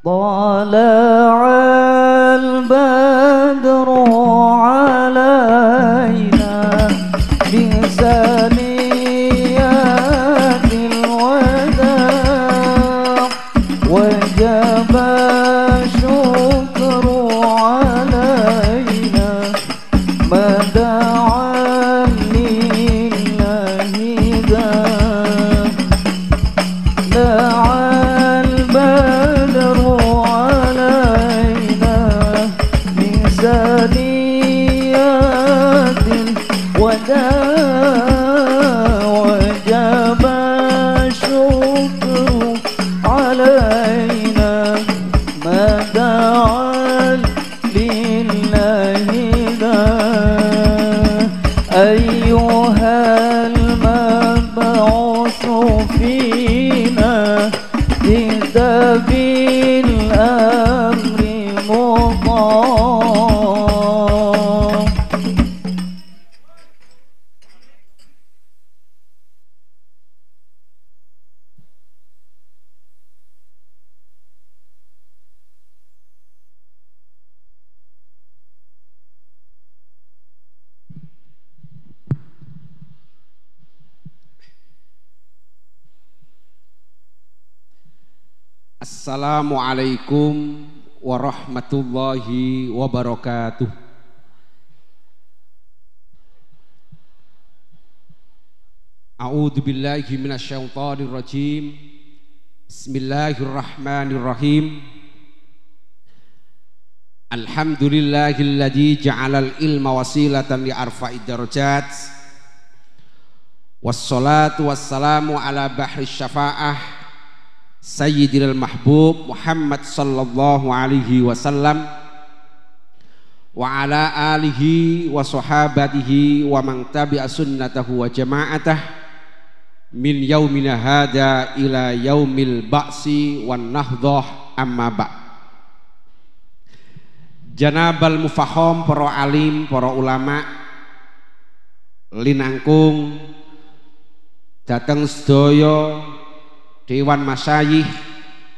طلع البدر علينا بثنيات الوداع وجب الشكر علينا ما دعا لله داع دعا البدر علينا بثنيات الوداع وجب الشكر علينا ما دعا لله داع أيها المبعوث فينا جئت بالأمر مطاع. Assalamualaikum warahmatullahi wabarakatuh. A'udzu billahi minasyaitonir rajim. Bismillahirrahmanirrahim. Alhamdulillahilladzi ja'alal ilma wasilatan li arfa'id darajat. Wassalatu wassalamu ala bahri syafa'ah Sayyidil Mahbub Muhammad sallallahu alaihi wasallam wa ala alihi wa sahabatihi wa man tabi'a sunnatahu wa jama'atah min yaumina hada ila yaumil ba'si wan nahdhah amma ba'. Janabal mufahham, para alim, para ulama linangkung dateng sedaya Dewan Masyayikh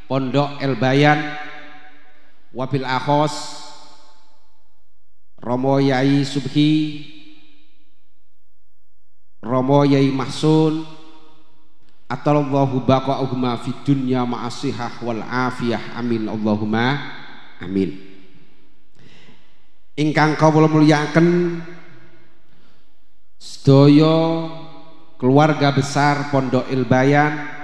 Pondok El Bayan wabil akhos Romo Yai Subhi, Romo Yai Mahsun, atallahu baqa'uhuma fid dunya ma'asihah wal afiyah, amin Allahumma amin. Ingkang kawula mulyakaken sedaya keluarga besar Pondok El Bayan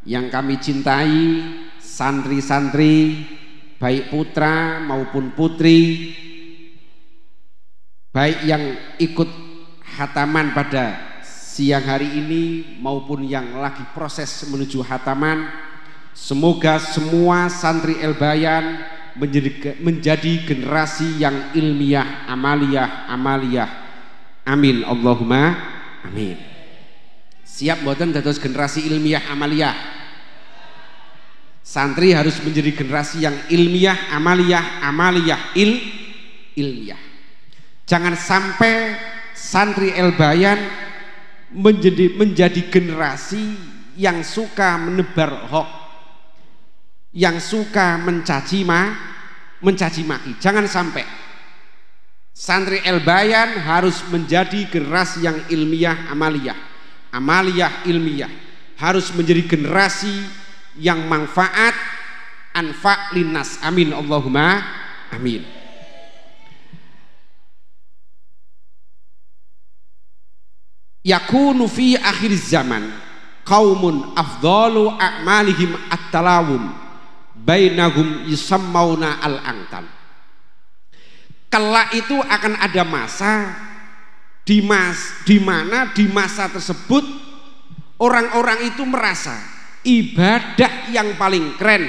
yang kami cintai, santri-santri baik putra maupun putri, baik yang ikut khataman pada siang hari ini maupun yang lagi proses menuju khataman. Semoga semua santri El Bayan menjadi generasi yang ilmiah, amaliyah, amin Allahumma amin. Siap mboten dados generasi ilmiah amaliyah? Santri harus menjadi generasi yang ilmiah, amaliyah, ilmiah. Jangan sampai santri El Bayan menjadi generasi yang suka menebar hoax, yang suka mencaci maki. Jangan sampai. Santri El Bayan harus menjadi generasi yang ilmiah, amaliyah, ilmiah. Harus menjadi generasi yang manfaat, anfa' linnas, amin Allahumma amin. Yakunu fi akhir zaman qaumun afdalu a'malihim at-talawum bainahum yusammauna al-angtan. Kelak itu akan ada masa di mana di masa tersebut orang-orang itu merasa ibadah yang paling keren,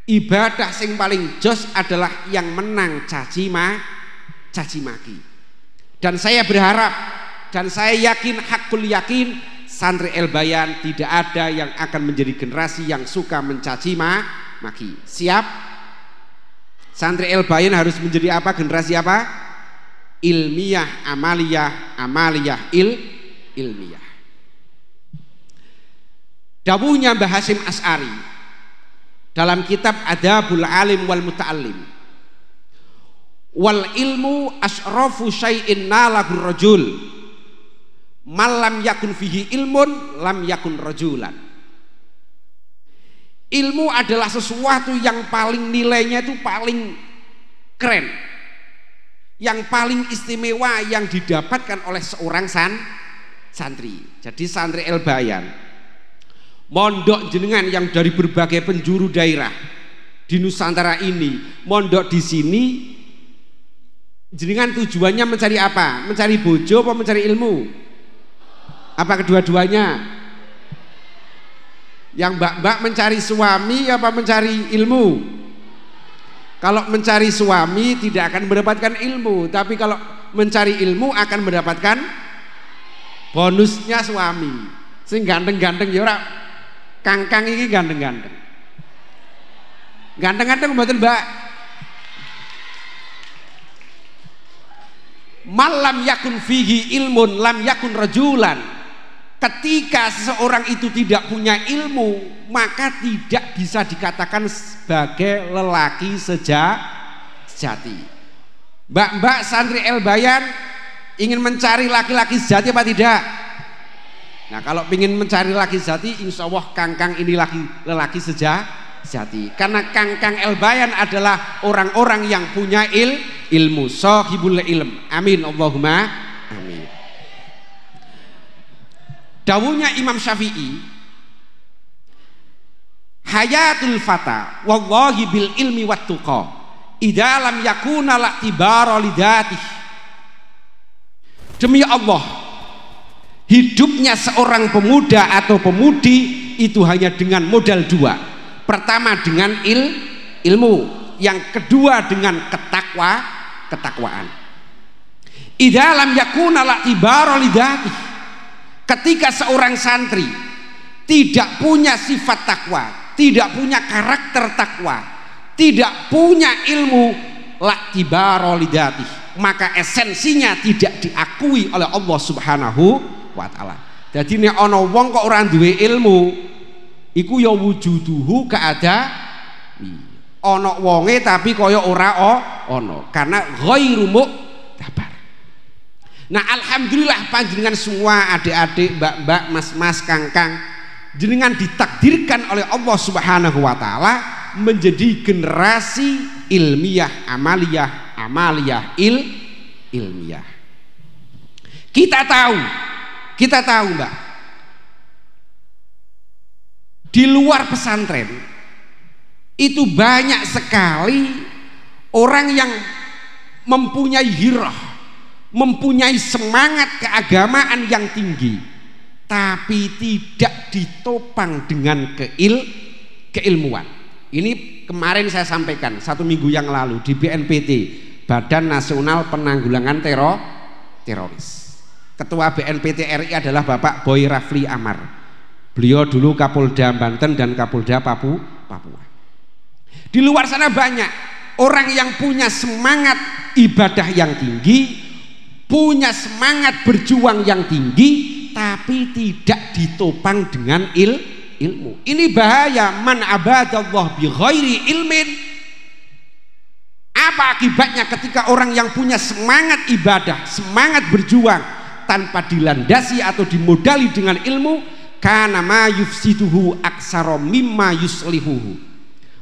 ibadah yang paling jos adalah yang menang caci maki. Dan saya berharap dan saya yakin, hakul yakin, santri El Bayan tidak ada yang akan menjadi generasi yang suka mencaci maki. Siap? Santri El Bayan harus menjadi apa? Generasi apa? Ilmiah, amaliyah, ilmiah. Dawuhnya Mbah Hasyim Asy'ari dalam kitab Adabul Alim wal Muta'allim, wal ilmu asrafu syai'in nalahur rajul malam yakun fihi ilmun lam yakun rajulan. Ilmu adalah sesuatu yang paling nilainya itu paling keren, yang paling istimewa yang didapatkan oleh seorang santri. Jadi santri El-Bayan, mondok jenengan yang dari berbagai penjuru daerah di Nusantara ini, mondok di sini, jenengan tujuannya mencari apa? Mencari bojo apa mencari ilmu? Apa kedua-duanya? Yang mbak-mbak mencari suami apa mencari ilmu? Kalau mencari suami tidak akan mendapatkan ilmu, tapi kalau mencari ilmu akan mendapatkan bonusnya suami. Sing ganteng-ganteng ya ora kangkang ini ganteng-ganteng. Ganteng-ganteng mboten, Mbak. Malam yakun fihi ilmun lam yakun rajulan. Ketika seseorang itu tidak punya ilmu, maka tidak bisa dikatakan sebagai lelaki sejati. Mbak-mbak santri El-Bayan ingin mencari laki-laki sejati apa tidak? Nah, kalau ingin mencari laki sejati, insya Allah kangkang ini lelaki sejati. Karena kangkang El-Bayan adalah orang-orang yang punya ilmu, sahibul ilm. Amin Allahumma amin. Dawuhnya Imam Syafi'i, hayatul fata wallahi bil ilmi wat tuqa idza lam yakuna la'tibara lidatih. Demi Allah, hidupnya seorang pemuda atau pemudi itu hanya dengan modal dua. Pertama dengan ilmu, yang kedua dengan ketakwaan. Idza lam yakuna la'tibara lidatih. Ketika seorang santri tidak punya sifat takwa, tidak punya karakter takwa, tidak punya ilmu la'tibara lidatih, maka esensinya tidak diakui oleh Allah Subhanahu wa taala. Jadi nek ana wong kok ora duwe ilmu, iku ya wujuduhu kaada ana wonge tapi kaya ora ana, karena ghairu mu'tabar. Nah, alhamdulillah panjenengan semua adik-adik, mbak-mbak, mas-mas, kangkang, jenengan ditakdirkan oleh Allah Subhanahu wa taala menjadi generasi ilmiah, amaliyah, ilmiah. Kita tahu Mbak, di luar pesantren itu banyak sekali orang yang mempunyai hirah, mempunyai semangat keagamaan yang tinggi, tapi tidak ditopang dengan keilmuan. Ini kemarin saya sampaikan 1 minggu yang lalu di BNPT, Badan Nasional Penanggulangan Teroris. Ketua BNPT RI adalah Bapak Boy Rafli Amar. Beliau dulu Kapolda Banten dan Kapolda Papua. Di luar sana banyak orang yang punya semangat ibadah yang tinggi, punya semangat berjuang yang tinggi, tapi tidak ditopang dengan ilmu. Ini bahaya. Man abadallah bi ghairi ilmin. Apa akibatnya ketika orang yang punya semangat ibadah, semangat berjuang tanpa dilandasi atau dimodali dengan ilmu, kana ma yufsiduhu aksara mimma yuslihuhu,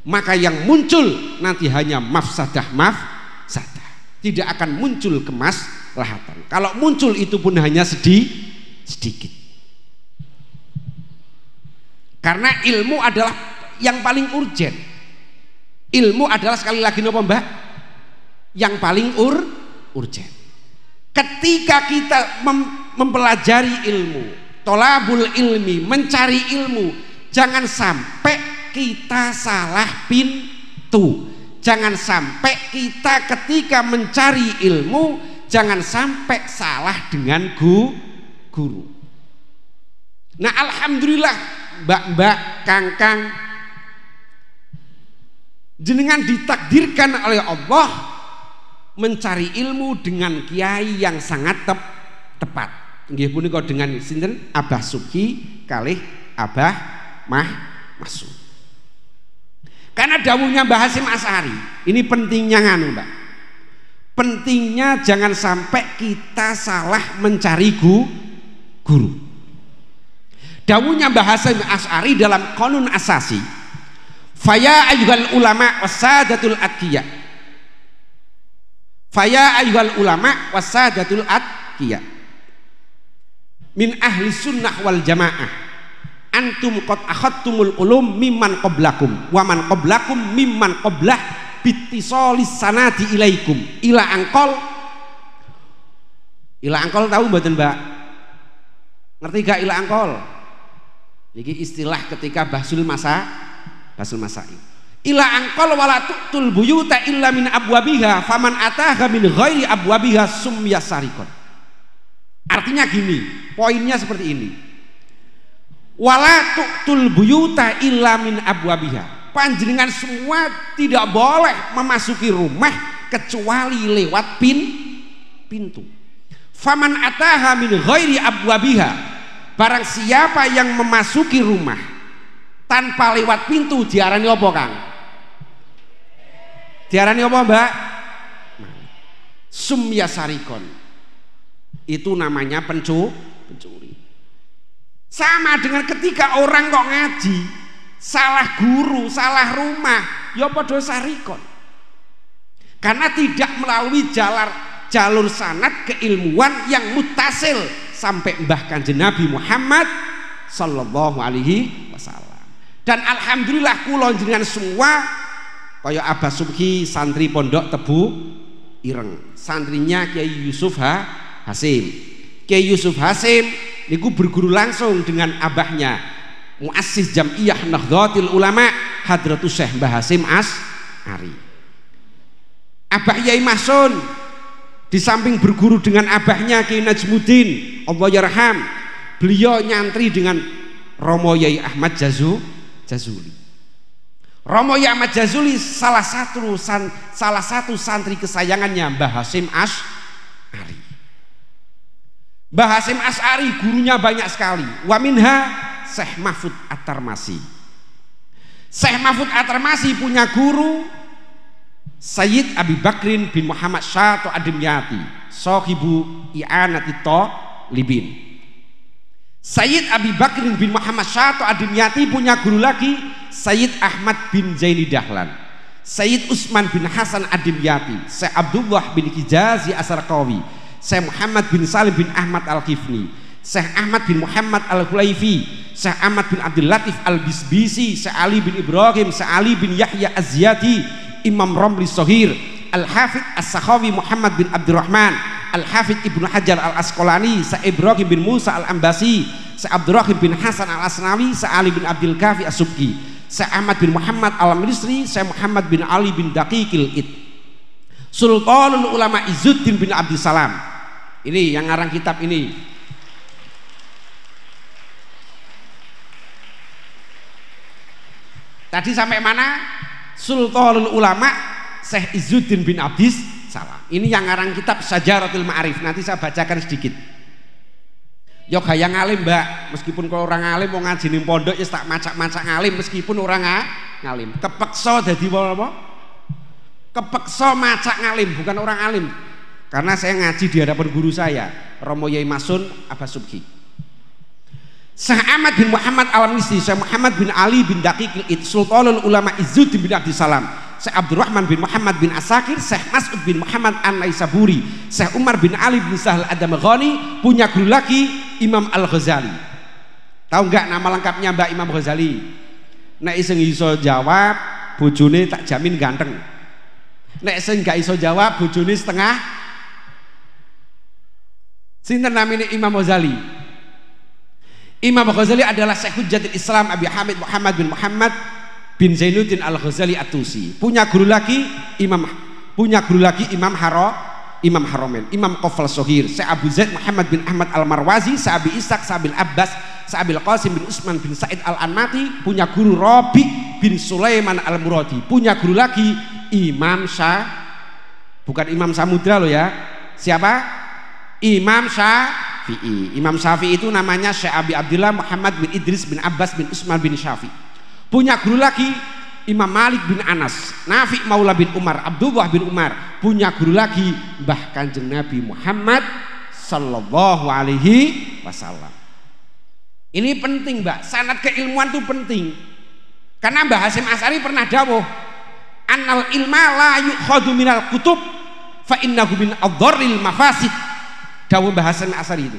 maka yang muncul nanti hanya mafsadah, tidak akan muncul kemaslahatan. Kalau muncul itu pun hanya sedikit. Karena ilmu adalah yang paling urgen. Ilmu adalah, sekali lagi napa Mbak, yang paling urgen. Ketika kita mempelajari ilmu, tolabul ilmi, mencari ilmu, jangan sampai kita salah pintu. Jangan sampai kita ketika mencari ilmu, jangan sampai salah dengan guru. Nah, alhamdulillah mbak-mbak, kangkang, jenengan ditakdirkan oleh Allah mencari ilmu dengan kiai yang sangat tepat. Nggih punika dengan sinten? Abah Subki kalih Abah Masud. Karena dawuhnya Mbah Hasyim Asy'ari, ini pentingnya nganu Mbak. Pentingnya jangan sampai kita salah mencari guru. Dawuhnya Mbah Hasyim Asy'ari dalam Qanun Asasi, faya ayyuhal ulama wasadatul atqiya. Faya ayyuhal ulama wasadatul atqiya. Min ahli sunnah wal jamaah. Antum qad akhadtumul ulum mimman qablakum wa man qablakum mimman qablah bittisalis sanati ilaikum ila angkol tahu mboten Mbak? Ngerti gak ila angkol? Iki istilah ketika bahsul masai. Ila angkol wala tu'tul buyuta illa min abwabiha faman ataha min ghairi abwabiha sumya sarikon. Artinya gini, poinnya seperti ini. Wala tu'tul buyuta illa min abwabiha. Panjenengan semua tidak boleh memasuki rumah kecuali lewat pintu. Faman ataha min ghairi abwabiha. Barang siapa yang memasuki rumah tanpa lewat pintu diarani apa Kang? Diarani apa Mbak? Sumya sarikon. Itu namanya pencuri. Sama dengan ketika orang kok ngaji salah guru, salah rumah, ya padha sarikon. Karena tidak melalui jalur sanad keilmuan yang muttasil sampai Mbah Kanjeng Nabi Muhammad sallallahu alaihi wasallam. Dan alhamdulillah kula jenengan semua kaya Abah Subhi santri Pondok Tebu Ireng, santrinya Kiai Yusuf Hasyim. Kiai Yusuf Hasyim niku berguru langsung dengan abahnya muassis Jam'iyah Nahdlatul Ulama Hadratus Syekh Mbah Hasyim Asy'ari. Abah Yai Masun di samping berguru dengan abahnya Kiai Najmuddin Allah yarham, beliau nyantri dengan Romo Yai Ahmad Jazuli. Romo Yai Ahmad Jazuli salah satu santri kesayangannya Mbah Hasyim Asy'ari. Mbah Hasyim Asy'ari gurunya banyak sekali. Wa minha Syekh Mahfud At-Tarmasi. Syekh Mahfud At-Tarmasi punya guru Sayyid Abi Bakrin bin Muhammad Syato Adimyati, sahibu i'anati talibin. Sayyid Abi Bakrin bin Muhammad Syato Adimyati punya guru lagi Sayyid Ahmad bin Zaini Dahlan, Sayyid Utsman bin Hasan Adimyati, Syekh Abdullah bin Hijazi Asarqawi, Syekh Muhammad bin Salim bin Ahmad Al-Kifni, Syekh Ahmad bin Muhammad Al-Hulaifi, Syekh Ahmad bin Abdul Latif Al-Bisbisi, Syekh Ali bin Ibrahim, Syekh Ali bin Yahya Az-Ziyadi, Imam Romli Sohir, Al-Hafidh As-Sakhawi Muhammad bin Abdurrahman, Al-Hafidh Ibnu Hajar Al-Asqalani, Syekh Ibrahim bin Musa Al-Ambasi, Syekh Abdurrahim bin Hasan Al-Asnawi, Syekh Ali bin Abdul Kafi As-Subki, Syekh Ahmad bin Muhammad Al-Misri, Syekh Muhammad bin Ali bin Daqiqil Id, Sultanul Ulama Izzuddin bin Abdissalam. Ini yang ngarang kitab ini. Tadi sampai mana? Sultanul Ulama Syekh Izzuddin bin Abdissalam. Ini yang ngarang kitab Syajaratul Ma'arif. Nanti saya bacakan sedikit. Yo gaya ngalim Mbak, meskipun kalau orang ngalim mau ngaji ning pondok ya tak macak-macak ngalim meskipun orang ngalim. Kepeksa dadi apa? Kepeksa macak ngalim, bukan orang alim. Karena saya ngaji di hadapan guru saya, Romo Yai Masun Abah Subhi. Syekh Ahmad bin Muhammad Al-Misri, Syekh Muhammad bin Ali bin Daqiqil Id, Sultanul Ulama Izzuddin bin Abdissalam, Syekh Abdurrahman bin Muhammad bin Asakir, Syekh Mas'ud bin Muhammad An-Naisaburi, Syekh Umar bin Ali bin Sahal Ad-Damaghani, punya guru lagi Imam Al-Ghazali. Tahu nggak nama lengkapnya Mbak Imam Ghazali? Nek sing iso jawab, bojone tak jamin ganteng. Nek sing gak iso jawab, bojone setengah. Sinten namanya Imam Ghazali? Imam Ghazali adalah Syekh Hujjatul Islam Abi Hamid Muhammad bin Muhammad bin Zainuddin Al-Ghazali At-Tusi. Punya guru lagi Imam Haromen, Imam Qofal Sohir, Syekh Abu Zaid Muhammad bin Ahmad Al-Marwazi, Syekh Abi Ishaq, Syekh Abil Abbas, Syekh Abil Qasim bin Utsman bin Said Al-Anmati. Punya guru Rabi bin Sulaiman Al-Muradi. Punya guru lagi Imam bukan Imam Samudra loh ya. Siapa? Imam Syafi'i. Imam Syafi'i itu namanya Syekh Abi Abdullah Muhammad bin Idris bin Abbas bin Utsman bin Syafi'i. Punya guru lagi Imam Malik bin Anas, Nafi Maula bin Umar, Abdullah bin Umar, punya guru lagi Mbah Kanjeng Nabi Muhammad sallallahu alaihi wasallam. Ini penting, Mbak. Sanad keilmuan itu penting. Karena Mbah Hasyim Asy'ari pernah dawuh, "Annal ilma la yukhadhu minal kutub fa innahu min adharril mafasid." Dawuh Mbah Hasyim Asy'ari itu.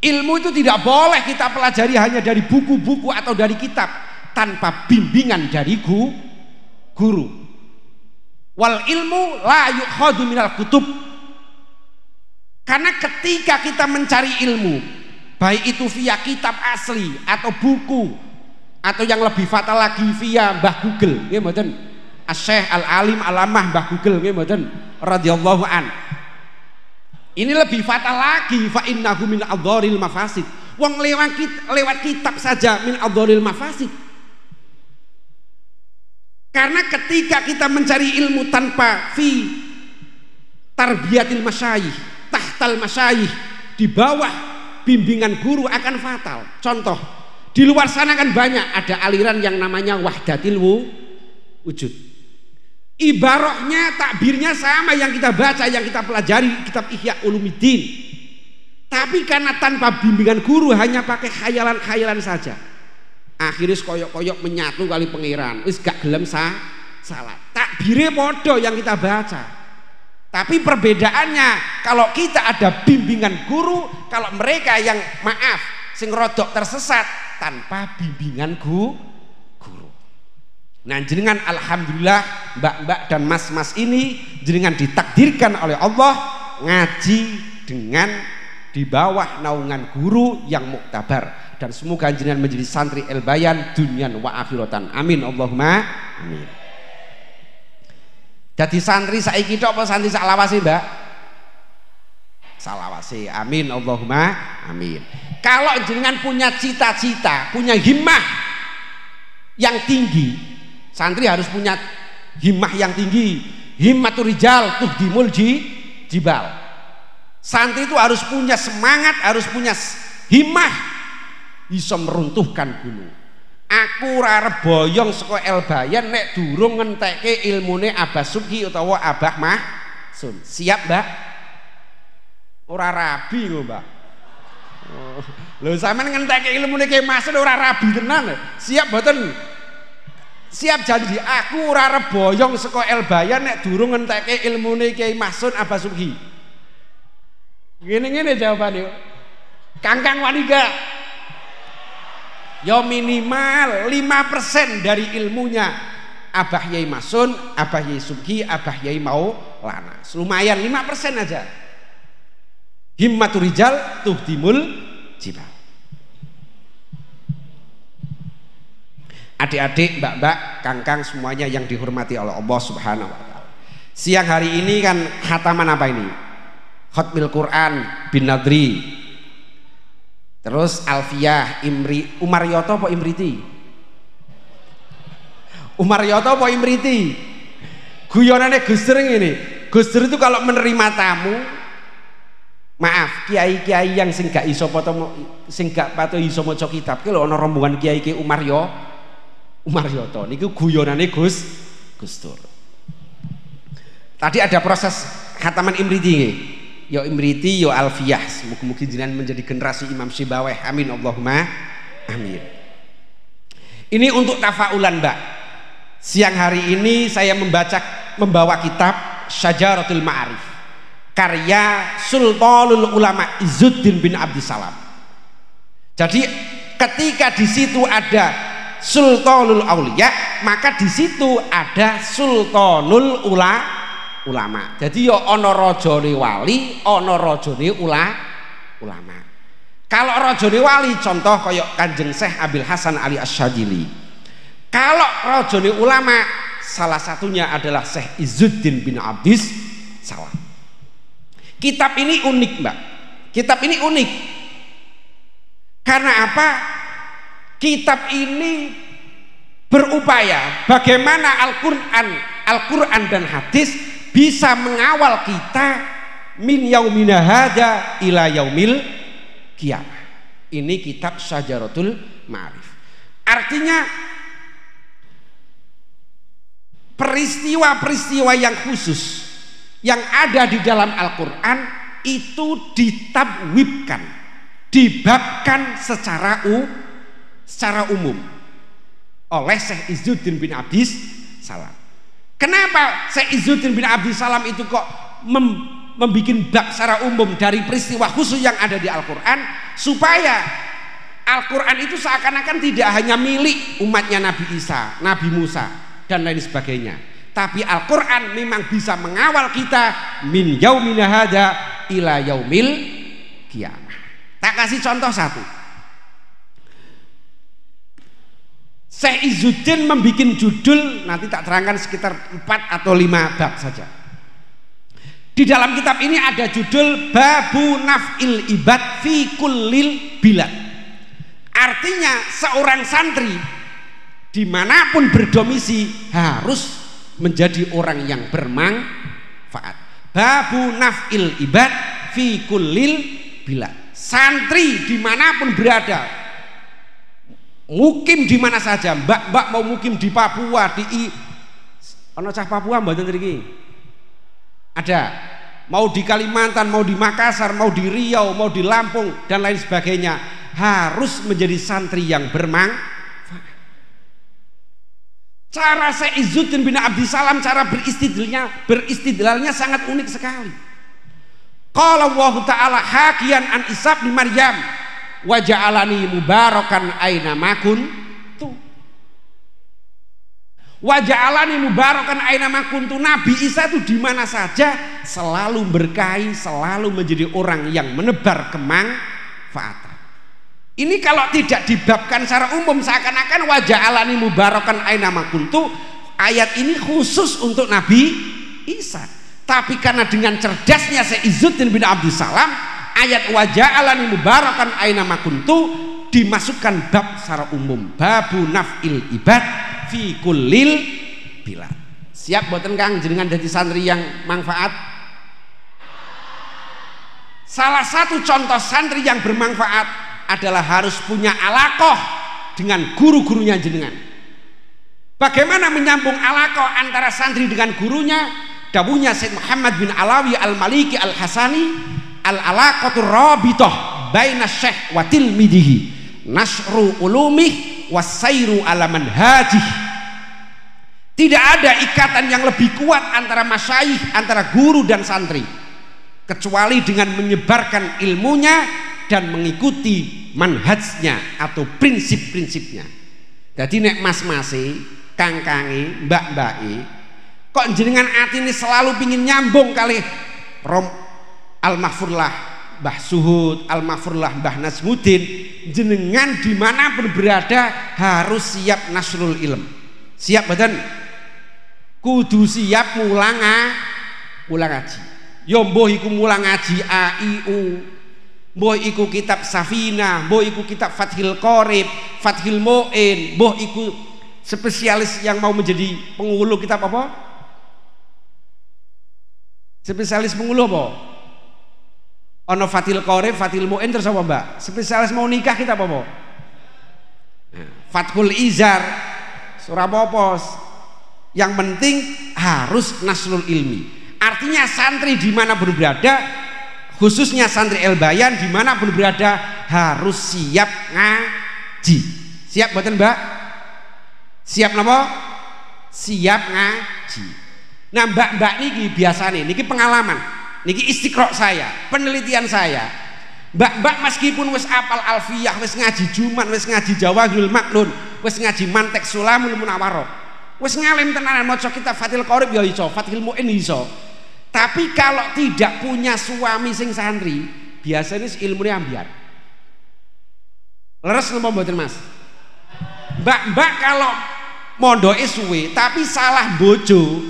Ilmu itu tidak boleh kita pelajari hanya dari buku-buku atau dari kitab tanpa bimbingan dari guru. Wal ilmu la yukhadhu minal kutub. Karena ketika kita mencari ilmu, baik itu via kitab asli atau buku, atau yang lebih fatal lagi via Mbah Google, nggih mboten? Asy-Syaikh Al-Alim Alamah Mbah Google, nggih mboten? Radhiyallahu an. Ini lebih fatal lagi, fa innahu min adharil mafasid. Wong lewat kitab saja min adharil mafasid. Karena ketika kita mencari ilmu tanpa fi tarbiyatil masyayikh, tahtal masyayikh, di bawah bimbingan guru akan fatal. Contoh, di luar sana kan banyak ada aliran yang namanya wahdatil wujud. Ibarahnya, takbirnya sama yang kita baca, yang kita pelajari kitab Ihya Ulumuddin. Tapi karena tanpa bimbingan guru hanya pakai khayalan-khayalan saja. Akhirnya koyok-koyok menyatu kali pangeran, wis gak gelem salat. Takbire podo yang kita baca. Tapi perbedaannya kalau kita ada bimbingan guru, kalau mereka yang maaf sing rodok tersesat tanpa bimbingan guru. Nah, jenengan alhamdulillah mbak-mbak dan mas-mas ini jenengan ditakdirkan oleh Allah ngaji dengan di bawah naungan guru yang muktabar. Dan semoga jenengan menjadi santri el-bayan dunyan wa akhiratan. Amin Allahumma amin. Jadi santri saiki tok apa santri sak lawase, Mbak? Salawase. Amin Allahumma amin. Kalau jenengan punya cita-cita, punya himmah yang tinggi, santri harus punya himmah yang tinggi. Himmatur rijal tuhdimul jibal. Santri itu harus punya semangat, harus punya himmah bisa meruntuhkan gunung. Aku ora reboyong saka El-Bayan nek durung ngentekke ilmune Abah Subki utawa Abah Mahsun. Siap, Mbak? Ora rabi lho, Mbak. Lho sampean ngentekke ilmune Ki Mahsun ora rabi tenan. Siap mboten? Siap janji aku ora reboyong saka El-Bayan nek durung ngentekke ilmune Ki Mahsun Abah Subki. Ngene-ngene jawabane. Kangkang wani gak? Ya minimal 5% dari ilmunya Abah Yai Mahsun, Abah Yai Subki, Abah Yai Maulana. Lumayan 5% aja. Himmatur rijal tuhdimul jibal. Adik-adik, mbak-mbak, kangkang semuanya yang dihormati oleh Allah Subhanahu wa taala. Siang hari ini kan khataman apa ini? Khatmil Quran bin Nadri. Terus Alfiyah, Umaryoto apa Imriti? Umaryoto apa Imriti? Guyonane Gus Dur ini. Gus Dur itu kalau menerima tamu, maaf, kiai-kiai yang sing gak iso sing gak pato iso maca kitab ki lho ana rombongan kiai ki Umaryoto niku guyonane Gus Dur. Tadi ada proses khataman Imriti nggih. Ya Imriti, ya Alfiyah. Mugi-mugi jenengan menjadi generasi Imam Sibaweh. Amin Allahumma amin. Ini untuk tafaulan, Mbak. Siang hari ini saya membawa kitab Syajaratul Ma'arif karya Sultanul Ulama Izzuddin bin Abdissalam. Jadi ketika di situ ada Sultanul Auliya, maka di situ ada Sultanul Ulama. Jadi ya ana rajane wali, ana rajane ulama. Kalau rajane wali contoh kaya Kanjeng Syekh Abil Hasan Ali Asyadzili. Kalau rajane ulama salah satunya adalah Syekh Izzuddin bin Abdissalam. Kitab ini unik, Mbak. Kitab ini unik. Karena apa? Kitab ini berupaya bagaimana Al-Qur'an dan hadis bisa mengawal kita min yaumina hadza ila yaumil qiyamah. Ini kitab Syajaratul Ma'arif. Artinya peristiwa-peristiwa yang khusus yang ada di dalam Al-Quran itu ditabwibkan, dibabkan secara umum oleh Syekh Izzuddin bin Abdis Salam. Kenapa Syekh Izzuddin bin Abdis Salam itu kok membuat bab secara umum dari peristiwa khusus yang ada di Al-Quran, supaya Al-Quran itu seakan-akan tidak hanya milik umatnya Nabi Isa, Nabi Musa dan lain sebagainya, tapi Al-Quran memang bisa mengawal kita min yaumina hadza ila yaumil qiyamah. Tak kasih contoh satu. Syekh Izzuddin membuat judul, nanti tak terangkan sekitar 4 atau 5 bab saja. Di dalam kitab ini ada judul Babu Naf'il Ibad fi Kullil Bilad. Artinya seorang santri dimanapun berdomisili harus menjadi orang yang bermanfaat. Babu Naf'il Ibad fi Kullil Bilad. Santri dimanapun berada, mukim di mana saja, mbak mau mukim di Papua, di ono cah Papua mboten mriki? Ada. Mau di Kalimantan, mau di Makassar, mau di Riau, mau di Lampung dan lain sebagainya, harus menjadi santri yang bermanfaat. Cara Syekh Izzuddin bin Abdis Salam, cara beristidlalnya sangat unik sekali. Qala Allah Ta'ala hakian an Isa bin Maryam wa ja'alani mubarakan aina makun tu. Wa ja'alani mubarakan aina makun tu. Nabi Isa itu di mana saja selalu berkahi, selalu menjadi orang yang menebar kemanfaatan. Ini kalau tidak dibabkan secara umum seakan-akan wa ja'alani mubarakan aina makun tu, ayat ini khusus untuk Nabi Isa. Tapi karena dengan cerdasnya Syekh Izzuddin bin Abdis Salam, ayat wa ja'alani mubarakan aina ma kuntu dimasukkan bab secara umum, babu naf'il ibad fi kullil bilad. Siap boten Kang jenengan jadi santri yang manfaat? Salah satu contoh santri yang bermanfaat adalah harus punya alaqah dengan guru-gurunya jenengan. Bagaimana menyambung alaqah antara santri dengan gurunya? Dawuhnya Syekh Muhammad bin Alawi Al-Maliki Al-Hasani, al-alaqatur rabithah baina syekh wa tilmidihi nasru ulumih wasairu ala manhajih. Tidak ada ikatan yang lebih kuat antara masyayikh, antara guru dan santri, kecuali dengan menyebarkan ilmunya dan mengikuti manhajnya atau prinsip-prinsipnya. Jadi nek mas-mase, kang-kange, mbak-mbake, kok jenengan atine selalu pingin nyambung kali Al-Mahfurlah Mbah Suhud, Al-Mahfurlah Mbah Nasmuddin, jenengan dimanapun berada harus siap nasrul ilm. Siap badan? Kudu siap mulang ngaji. Yo mbuh iku mulang ngaji AIU, mbuh iku kitab Safinah, mbuh iku kitab Fathil Qorib, Fathil Mu'in, mbuh iku spesialis yang mau menjadi pengulu kitab apa? Spesialis pengulu apa? Ono Fathil Qorib, Fathil Mu'in, terus apa mbak? Spesialis mau nikah kita apa? Fathul Izar, surah popos. Yang penting harus nasrul ilmi. Artinya santri dimanapun berada, khususnya santri El Bayan dimanapun berada harus siap ngaji. Siap buatan mbak? Siap napa? Siap ngaji. Nah mbak-mbak niki biasa niki pengalaman, niki istiqra saya, penelitian saya. Mbak-mbak meskipun wis apal alfiyah, wis ngaji Juman, wis ngaji Jawahirul Maknun, wis ngaji Mantek Sulamul Munawwarah, wis ngalim tenanan maca kitab Fathil Qorib ya iso, Fathil Mu'in iso. Tapi kalau tidak punya suami sing santri, biasanya ilmune ambiar. Leres napa mboten Mas? Mbak-mbak kalau mondoke suwe tapi salah bojo,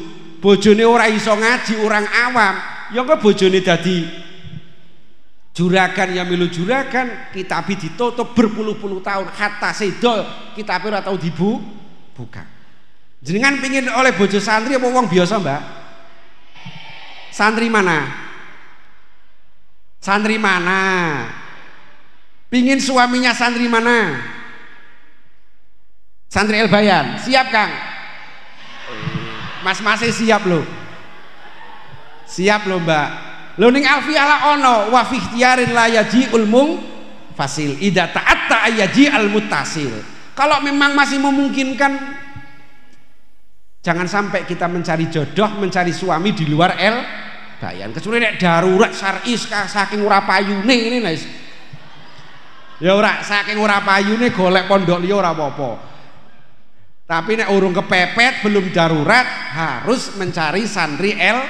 bojone ora iso ngaji, orang awam, ya kok bojone dadi juragan ya milu juragan, kitabe ditutup berpuluh-puluh tahun, hatta sedo kitabe ora tau dibuka. Jenengan pengin oleh bojo santri apa wong biasa, Mbak? Santri mana? Santri mana? Pingin suaminya santri mana? Santri El Bayan. Siap, Kang? Mas-mas siap lho. Siap lho, Mbak. Lho ning alfiyah la ono wa fi ikhtiyarin la yaji'ul mung fasil idza ta'atta ayaji'al muttasil. Kalau memang masih memungkinkan, jangan sampai kita mencari jodoh, mencari suami di luar bayan. Kecuali nek darurat syar'i saking ora payune ngene guys. Ya ora saking ora payune golek pondok liya ora apa-apa. Tapi nek urung kepepet belum darurat harus mencari santri bayan.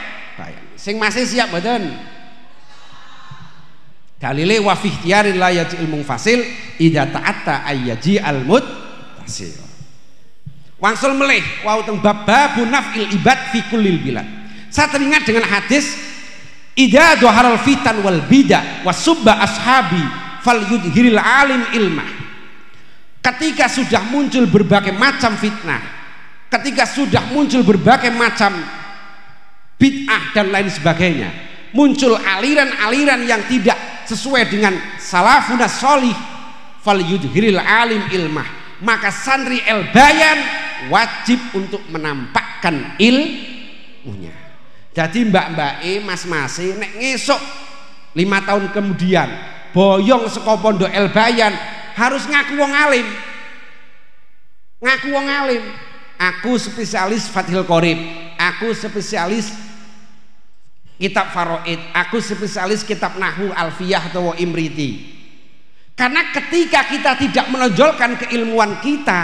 Sing masih siap mboten? Dalile wa fi ikhtiyarin la yaji'ul mungfasil idza ta'atta ayyaji'al muttasil. Wangsul melih wau teng bab babun naf'il ibad fi kullil bilad. Saya teringat dengan hadis idza dhaharal fitan wal bid'ah wasubba ashabi falyudhiril alim ilmah. Ketika sudah muncul berbagai macam fitnah, ketika sudah muncul berbagai macam bid'ah dan lain sebagainya, muncul aliran-aliran yang tidak sesuai dengan salafun sholih, falyudhiril alim ilmah, maka santri bayan wajib untuk menampakkan ilmunya. Jadi mbak-mbak mas-mas nek ngesuk 5 tahun kemudian boyong saka pondok bayan harus ngaku wong alim. Ngaku wong alim. Aku spesialis Fathul Qorib, aku spesialis kitab Faraid, aku spesialis kitab Nahwu Alfiyah atau Imriti. Karena ketika kita tidak menonjolkan keilmuan kita,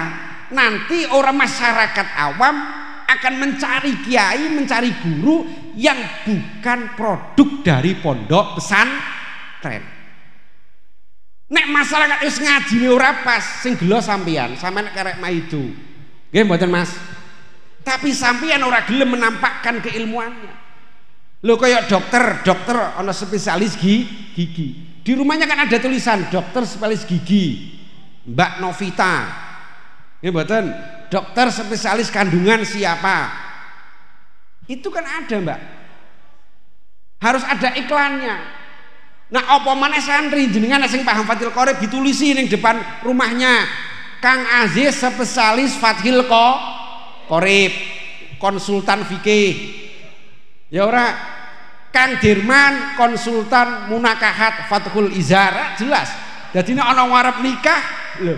nanti orang masyarakat awam akan mencari kiai, mencari guru yang bukan produk dari pondok pesantren. Nek masyarakat wis ngajine ora pas, sing gelo sampean nek karek maido. Nggih mboten Mas? Tapi sampean ora gelem menampakkan keilmuannya. Lho kaya dokter ana spesialis gigi. Di rumahnya kan ada tulisan dokter spesialis gigi. Mbak Novita. Nggih mboten? Dokter spesialis kandungan siapa? Itu kan ada, Mbak. Harus ada iklannya. Nah, apa maneh santri jenengan sing paham Fathul Qorib ditulisi ning depan rumahnya. Kang Aziz spesialis Fathul Qorib, konsultan fikih. Ya ora. Kang Dirman konsultan munakahat Fathul Izar, jelas. Dadi nek ana arep nikah, lho.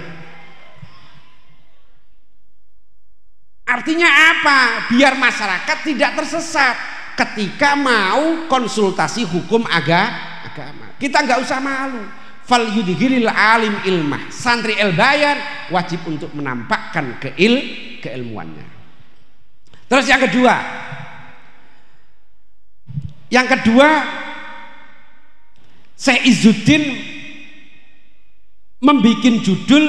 Artinya apa? Biar masyarakat tidak tersesat ketika mau konsultasi hukum agama. Kita nggak usah malu. Fal yudhiril alim ilmah. Santri bayan wajib untuk menampakkan keilmuannya. Terus yang kedua, Syekh Izzuddin membikin judul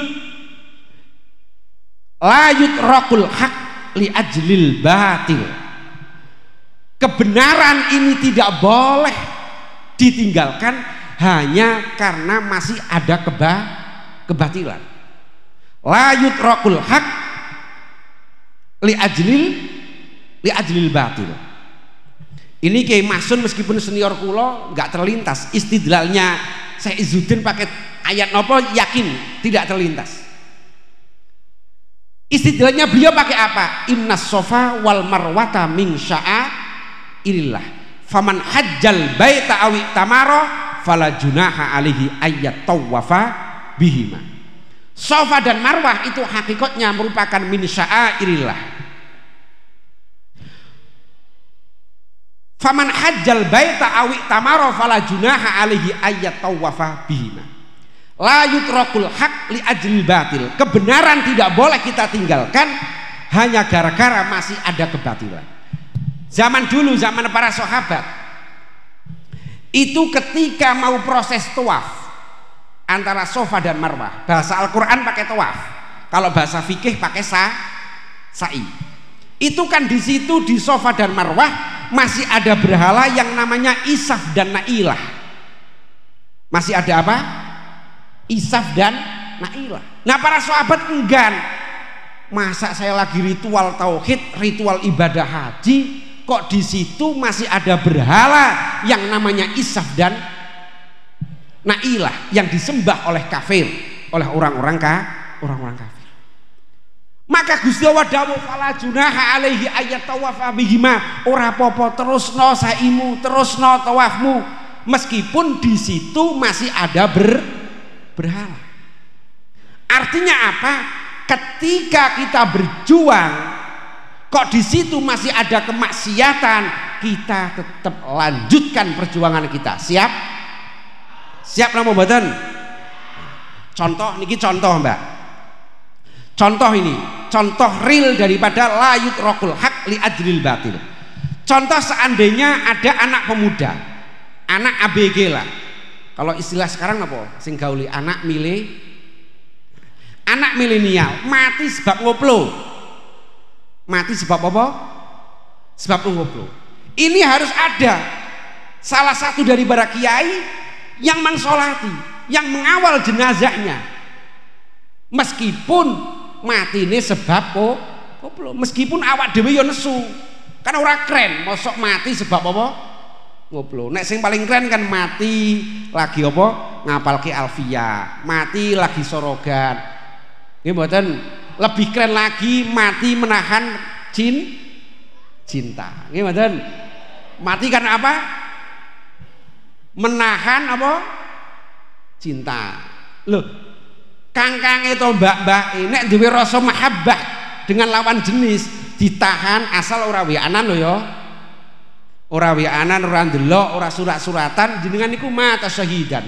la yutrakul haq li ajlil batil. Kebenaran ini tidak boleh ditinggalkan hanya karena masih ada kebatilan. La yutrakul haq li ajlil batil. Ini Kiai Masun meskipun senior kula nggak terlintas istidlalnya Syekh Izzuddin pakai ayat nopo yakin tidak terlintas. Istidlalnya beliau pakai apa? Innas sofa wal marwata min sya'airillah. Faman hajjal baita awi tamaro fala junaha alihi ayyat tawafa bihima. Sofa dan marwah itu hakikatnya merupakan min sya'airillah. Faman hajjal baita awi tamaro fala junaha alihi ayyat tawafa bihima. La yutrakul haq li ajlil batil. Kebenaran tidak boleh kita tinggalkan hanya gara-gara masih ada kebatilan. Zaman dulu, zaman para sahabat itu ketika mau proses tawaf antara Safa dan Marwah, bahasa Al-Quran pakai tawaf, kalau bahasa fikih pakai sa'i. Itu kan di situ di Safa dan Marwah masih ada berhala yang namanya Isaf dan Na'ilah. Masih ada apa? Isaf dan Na'ilah. Nah para sahabat enggan. Masa saya lagi ritual tauhid, ritual ibadah haji, kok di situ masih ada berhala yang namanya Isaf dan Na'ilah yang disembah oleh kafir, oleh orang-orang kafir. Maka Maka Gusti Allah dawuh fala junaha alaihi ayat tawafa bihima, ora apa-apa terusno saimu, terusno tawafmu, meskipun di situ masih ada berhala. Artinya apa? Ketika kita berjuang kok di situ masih ada kemaksiatan, kita tetap lanjutkan perjuangan kita. Siap? Siap napa mboten? Contoh niki contoh, Mbak. Contoh ini, contoh real daripada layut rokul hak li ajril batil. Contoh seandainya ada anak pemuda, anak ABG lah. Kalau istilah sekarang apa? Sing gauli anak milenial mati sebab ngoplo. Mati sebab apa? Sebab ngoplo. Ini harus ada salah satu dari para kiai yang mengsolati, yang mengawal jenazahnya. Meskipun mati ini sebab koplo, meskipun awak dhewe yo nesu, kan ora keren mosok mati sebab apa? Ngoplo. Nek sing paling keren kan mati lagi apa? Ngapalke alfiyah, mati lagi sorogan. Nggih mboten? Lebih keren lagi mati menahan cinta. Nggih mboten? Mati kan apa? Menahan apa? Cinta. Loh, kangkang itu mbak-mbak nek duwe rasa mahabbah dengan lawan jenis ditahan asal ora wianan lho ya. Ora wianan, ora ndelok, ora surat-suratan, jenengan niku mata syahidan.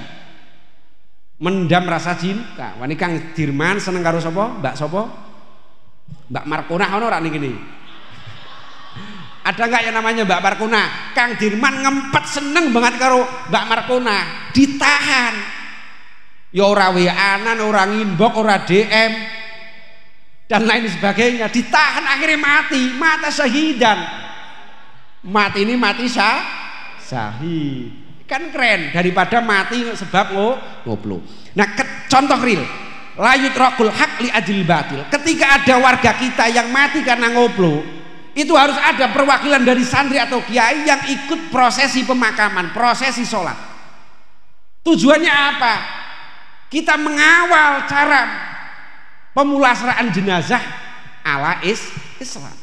Mendam rasa cinta. Wani Kang Dirman seneng karo sapa? Mbak sapa? Mbak Markona ono ora ning kene? Ada enggak yang namanya Mbak Markona? Kang Dirman ngempet seneng banget karo Mbak Markona, ditahan. Ya ora WA-an, ora nginbox, ora DM dan lain sebagainya, ditahan akhirnya mati, mata syahidan. Mati ini mati syahid. Kan keren daripada mati sebab ngoplo. Nah, contoh real. Layut rokul hak li ajil batil. Ketika ada warga kita yang mati karena ngoplo, itu harus ada perwakilan dari santri atau kiai yang ikut prosesi pemakaman, prosesi sholat. Tujuannya apa? Kita mengawal cara pemulasaraan jenazah ala Islam.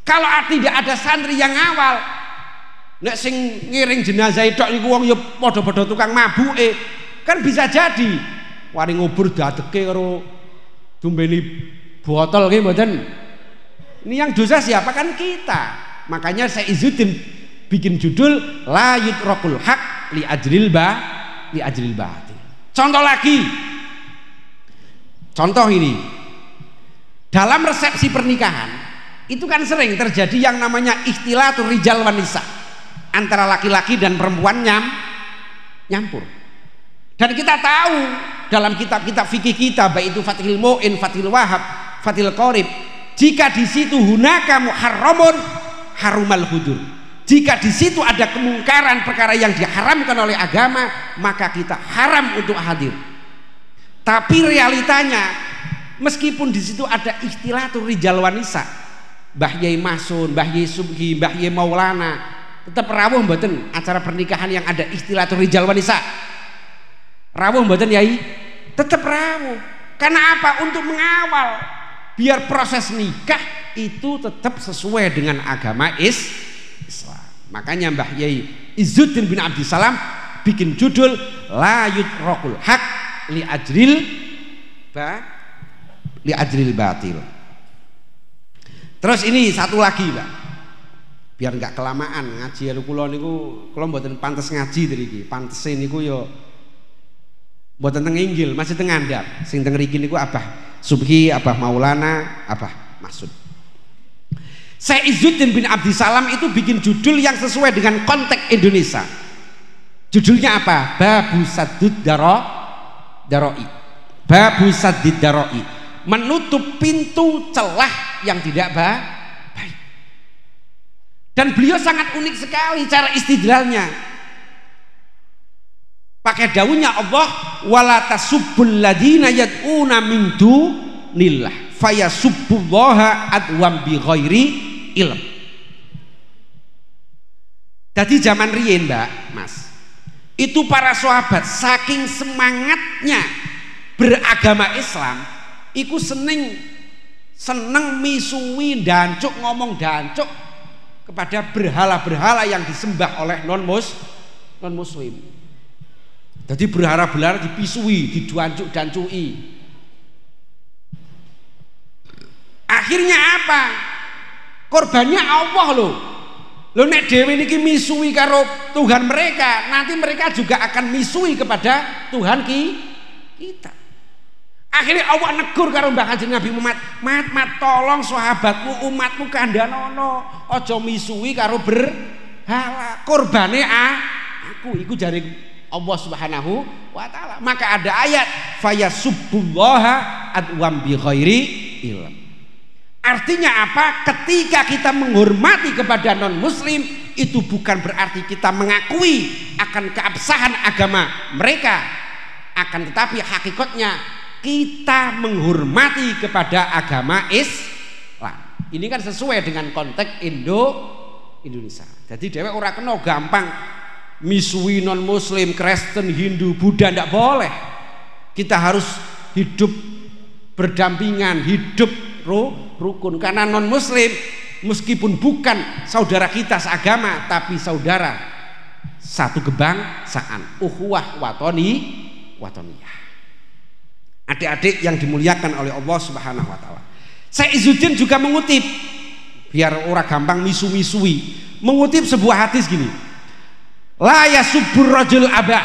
Kalau tidak ada santri yang ngawal, nek sing ngiring jenazah itu niku wong ya padha-padha tukang mabuke, kan bisa jadi wari ngubur dadeke karo dumbeni botol nggih mboten. Ini yang dosa siapa? Kan kita. Makanya saya Izzuddin bikin judul layut rokul hak li ajril batil. Contoh lagi, contoh ini, dalam resepsi pernikahan itu kan sering terjadi yang namanya ikhtilatul rijal wan nisa, antara laki-laki dan perempuan nyampur. Dan kita tahu dalam kitab-kitab fikih kita, baik itu Fathul Mu'in, Fathul Wahab, Fathul Qorib, jika di situ hunaka muharramun harumal hudur. Jika di situ ada kemungkaran perkara yang diharamkan oleh agama, maka kita haram untuk hadir. Tapi realitanya, meskipun di situ ada ikhtilatul rijal wan nisa, Mbah Yai Masun, Mbah Yai Subhi, Mbah Yai Maulana, tetap rawuh mboten acara pernikahan yang ada ikhtilatul rijal wan nisa? Rawuh mboten Yai? Tetap rawuh. Karena apa? Untuk mengawal biar proses nikah itu tetap sesuai dengan agama Islam. Makanya Mbah Yai Izzuddin bin Abdissalam bikin judul layut rokul hak li ajril batil. Terus ini satu lagi, Mbak, biar nggak kelamaan ngaji kula niku, kula mboten pantes ngaji mriki. Pantese niku ya mboten teng Inggil, masih teng ngandhap. Sing teng mriki niku Abah Subhi, Abah Maulana, Abah Masud. Saya Izzuddin bin Abdissalam itu bikin judul yang sesuai dengan konteks Indonesia. Judulnya apa? Babu Saddid Daroi. Babu Saddid Daroi, menutup pintu celah yang tidak baik. Dan beliau sangat unik sekali cara istidlalnya. Pakai daunnya Allah, wala tasubbul ladina yad'una min dunillah fayasubbullaha adwam bi ghairi ilm. Jadi zaman riyen, Mbak, Mas, itu para sahabat saking semangatnya beragama Islam, iku seneng misui dancuk, ngomong dancuk kepada berhala-berhala yang disembah oleh non-muslim. Jadi berhala-berhala dipisui, didancuk-dancui. Akhirnya apa? Korbannya Allah loh. Lo nek dewe niki misui karo Tuhan mereka, nanti mereka juga akan misui kepada Tuhan kita. Akhirnya Allah negur karo Mbah Kanjeng Nabi Muhammad, mat tolong sahabatmu, umatmu kandhanono, aja misui karo berhala. Korbane aku iku jare Allah Subhanahu wa taala. Maka ada ayat fayasubbullaha adwam bi ghairi ilm. Artinya apa? Ketika kita menghormati kepada non muslim, itu bukan berarti kita mengakui akan keabsahan agama mereka, akan tetapi hakikatnya kita menghormati kepada agama Islam. Ini kan sesuai dengan konteks Indonesia. Jadi dewek ora kena gampang misui non muslim, Kristen, Hindu, Buddha, ndak boleh. Kita harus hidup berdampingan, hidup rukun, karena non muslim meskipun bukan saudara kita seagama tapi saudara satu kebangsaan, ukhuwah watoniyah. Adik-adik yang dimuliakan oleh Allah Subhanahu wa taala. Syekh Izzuddin juga mengutip biar orang gampang misu-misui, mengutip sebuah hadis gini. La yasubbur rajul abah.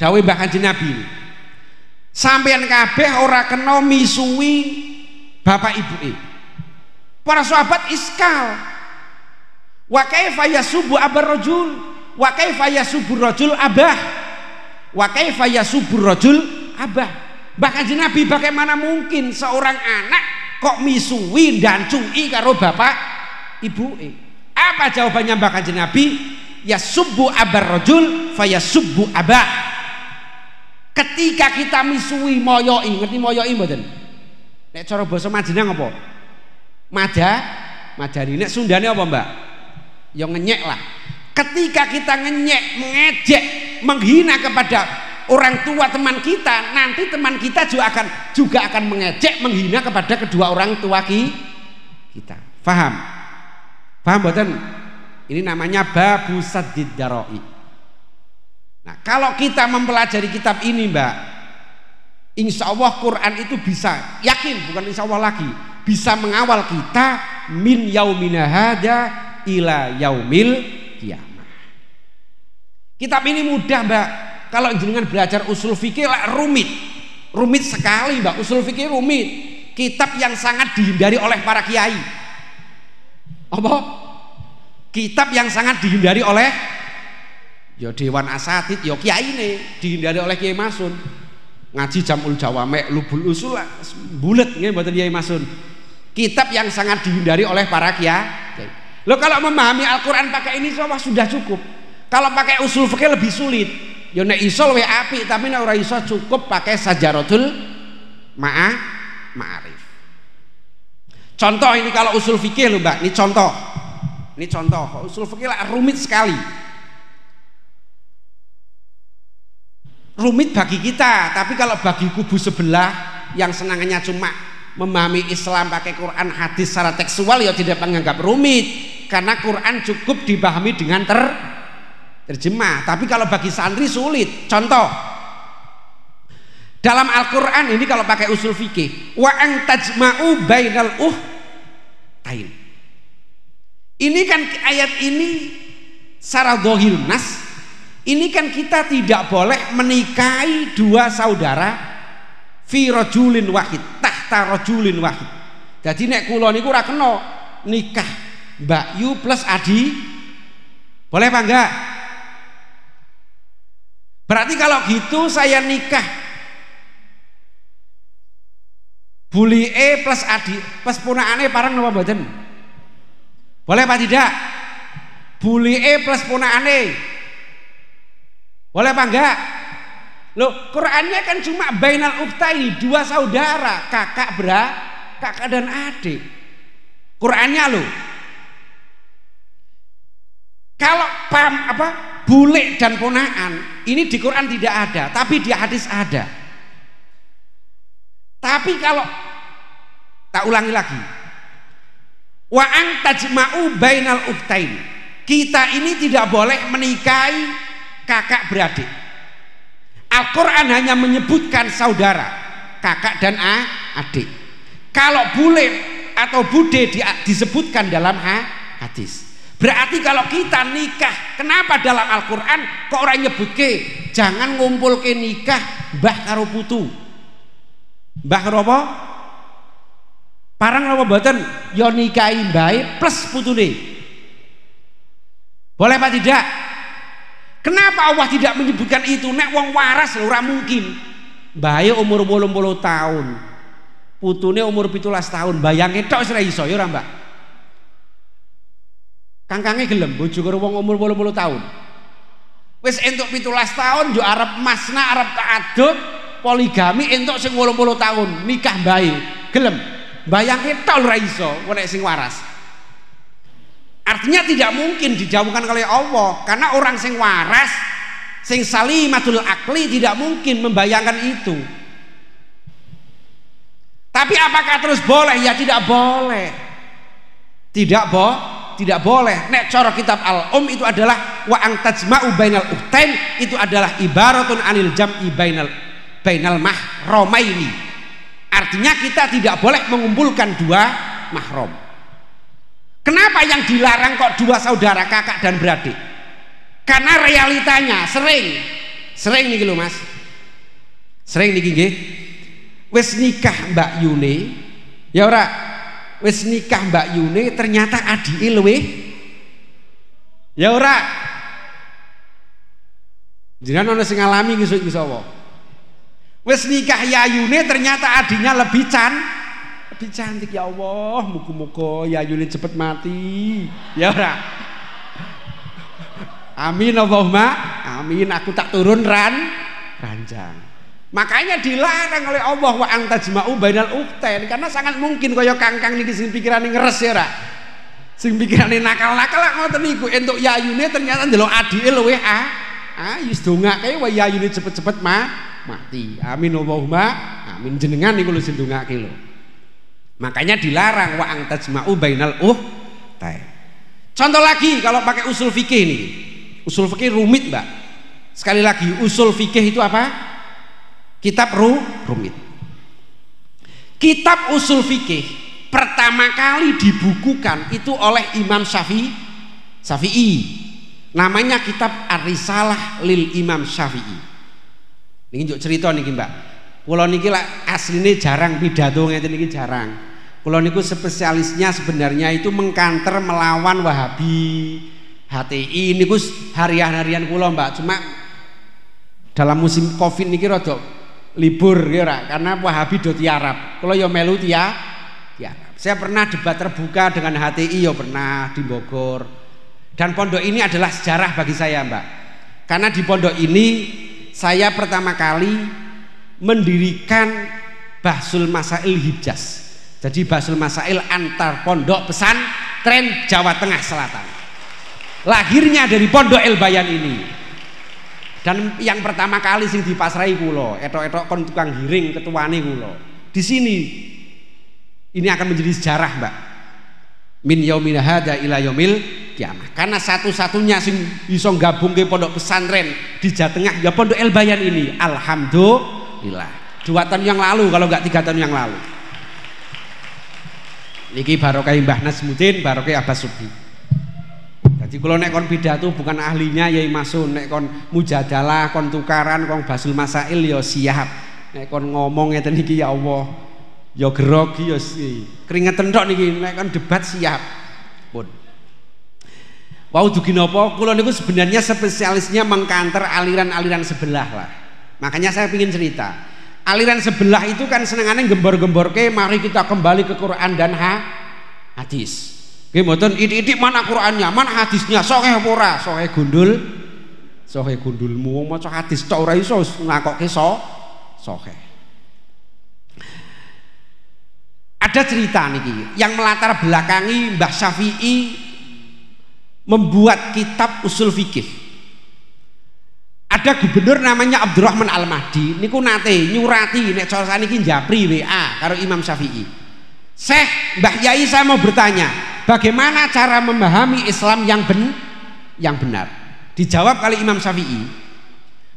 Dawuh Mbah Kanjeng Nabi. Sampeyan kabeh ora kena misui bapak ibuke. Para sahabat iskal. Wa kaifa yasubbu abar rajul? Wa kaifa yasubbu rajul abah? Wa kaifa yasubbu rajul abah? Mbah Kanjeng Nabi, bagaimana mungkin seorang anak kok misui dan cui karo bapak ibuke? Apa jawabannya Mbah Kanjeng Nabi? Yasubbu abar rajul fayasubbu abah. Ketika kita misui moyoi, ngerti moyoi mboten? Nek cara basa Madinah apa? Madani. Nek Sundane apa, Mbak? Ya ngenyek lah. Ketika kita ngenyek, mengejek, menghina kepada orang tua teman kita, nanti teman kita juga akan mengejek, menghina kepada kedua orang tua kita. Paham mboten? Ini namanya babu saddid darai. Nah, kalau kita mempelajari kitab ini, Mbak, insya Allah Quran itu bisa, yakin bukan insya Allah lagi, bisa mengawal kita min yaumina hada ila yaumil qiyamah. Kitab ini mudah, Mbak. Kalau jenengan belajar usul fikih lah rumit sekali, Mbak. Usul fikih rumit. Kitab yang sangat dihindari oleh para kiai. Apa? Kitab yang sangat dihindari oleh ya Dewan Asatid, ya kiai ini dihindari oleh Kiai Masun. Ngaji Jamul Jawame, Lubul Usul bulet nggih mboten Kiai Masun. Kitab yang sangat dihindari oleh para kiai. Loh, kalau memahami Al-Qur'an pakai ini sudah cukup. Kalau pakai usul fikih lebih sulit. Ya nek iso luwih apik, tapi nek ora iso cukup pakai Sajaratul Ma'arif. Contoh ini kalau usul fikih lho, Mbak. Ini contoh. Kalau usul fikih lah rumit sekali. Rumit bagi kita, tapi kalau bagi kubu sebelah yang senangannya cuma memahami Islam pakai Quran hadis secara tekstual, ya tidak menganggap rumit, karena Quran cukup dipahami dengan terjemah. Tapi kalau bagi santri sulit. Contoh dalam Al-Quran ini kalau pakai usul fikih, wa an tajma'u bainal tain. Ini kan ayat ini secara dhahir nas, ini kan kita tidak boleh menikahi dua saudara fi rajulin wahid, tahta rajulin wahid. Jadi nek kula niku ora kena nikah Mbak Yu plus Adi. Boleh apa enggak? Berarti kalau gitu saya nikah Buli E plus Adi plus punakane parang napa mboten? Boleh apa tidak? Buli E plus punakane. Boleh apa enggak? Loh, Qur'annya kan cuma bainal ukhtaini, dua saudara, kakak dan adik. Qur'annya loh. Kalau paham apa? Bule dan ponakan, ini di Quran tidak ada, tapi di hadis ada. Tapi kalau Tak ulangi lagi. Wa ang tajma'u bainal ukhtain. Kita ini tidak boleh menikahi kakak beradik. Al-Quran hanya menyebutkan saudara, kakak dan adik. Kalau bule atau bude disebutkan dalam hadis. Berarti kalau kita nikah, kenapa dalam Al-Quran kok orang nyebut jangan ngumpul ke nikah mbah karo putu. Mbah karo apa? Parang apa mboten? Ya nikahi mbahe plus putune. Boleh apa tidak? Kenapa Allah tidak menyebutkan itu? Nek wong waras ora mungkin. Mbahe umur 80 tahun. Putune umur 17 tahun. Bayange tok wis ora iso ya ora, Mbak? Kangkange gelem bojo karo wong umur 80 tahun. Wis entuk 17 tahun yo arep masna arep ta'adud poligami entuk sing 80 tahun nikah mbahe. Gelem. Bayangke tok ora iso nek sing waras. Artinya tidak mungkin dijauhkan oleh Allah, karena orang sing waras, sing salimatul akli tidak mungkin membayangkan itu. Tapi apakah terus boleh? Ya tidak boleh. Tidak boleh. Nek cara kitab itu adalah wa ang tajma'u bainal ukhtain, itu adalah ibaratun anil jam'i bainal mahromaini. Artinya kita tidak boleh mengumpulkan dua mahram. Kenapa yang dilarang kok dua saudara kakak dan beradik? Karena realitanya sering niki lho Mas. Sering niki nggih. Wis nikah Mbak Yune, ya ora? Wis nikah Mbak Yune ternyata adike luwih. Ya ora? Jenengan ana sing ngalami ngisuk iki sapa? Wis nikah Yayune ternyata adinya lebih cantik. Ya Allah, muga-muga Yayune cepet mati. Ya ora? Amin Allahumma amin. Aku tak turun ranjang. Makanya dilarang oleh Allah wa ang tajma'u bainal ukhtain, karena sangat mungkin kaya kangkang niki sing pikirane ngeres ya ora. Sing pikirane nakal-nakal ngoten niku entuk Yayune ternyata ndelok adike luwih wis dongake wae Yayune cepet-cepet mati. Amin Allahumma amin. Jenengan niku lho sing dongake lho. Makanya dilarang wa ang tajma'u bainal ukhtain. Contoh lagi kalau pakai usul fikih nih. Usul fikih rumit, Mbak. Sekali lagi, usul fikih itu apa? Kitab rumit. Kitab usul fikih pertama kali dibukukan itu oleh Imam Syafi'i. Namanya kitab Ar-Risalah lil Imam Syafi'i. Niki njuk cerita niki, Mbak. Kula niki lak asline jarang pidato ngeten niki jarang. Kula niku spesialisnya sebenarnya itu mengkanter melawan Wahabi, HTI niku harian-harian kula, Mbak. Cuma dalam musim Covid niki rada libur ya ora, karena Wahabi do tiarap. Kula ya melu tiarap. Saya pernah debat terbuka dengan HTI ya pernah di Bogor. Dan pondok ini adalah sejarah bagi saya, Mbak. Karena di pondok ini saya pertama kali mendirikan Bahsul Masail Hijaz. Jadi Bahsul Masail antar pondok pesantren Jawa Tengah Selatan. Lahirnya dari pondok El Bayan ini. Dan yang pertama kali sing dipasrai kula, etok-etok kon tukang giring ketuane kula. Di sini ini akan menjadi sejarah, Mbak. Min yaumil hadza ila yaumil kiamah. Karena satu-satunya sing iso gabungke pondok pesantren di Jawa Tengah ya pondok El Bayan ini. Alhamdulillah. 2 tahun yang lalu kalau enggak 3 tahun yang lalu. Niki barokah Mbah Nasmuddin, barokah Abbas Subhi. Jadi kalau nek kon pidato bukan ahlinya Yai Masun, nek kon mujadalah, kon tukaran, kon Bahsul Masail ya siap. Nek kon ngomong ngeten niki ya Allah, ya grogi ya keringetan tok niki, nek kon debat siap. Pun. Wau dugi napa kula niku sebenarnya spesialisnya mengkanter aliran-aliran sebelah lah. Makanya saya ingin cerita. Aliran sebelah itu kan senengane gembor-gemborke mari kita kembali ke Quran dan hadis. Nggih mboten itik-itik mana Qurannya, mana hadisnya, sahih apa ora? Sahih gundul. Sahih gundulmu maca hadis tok ora iso ngakokke sahih. Ada cerita niki yang melatar belakangi Mbah Syafi'i membuat kitab usul fikih. Ada gubernur namanya Abdurrahman Al-Mahdi niku nate nyurati nek cara saniki njapri WA karo Imam Syafi'i. Syekh, Mbah Yai, saya mau bertanya, bagaimana cara memahami Islam yang benar? Dijawab kali Imam Syafi'i,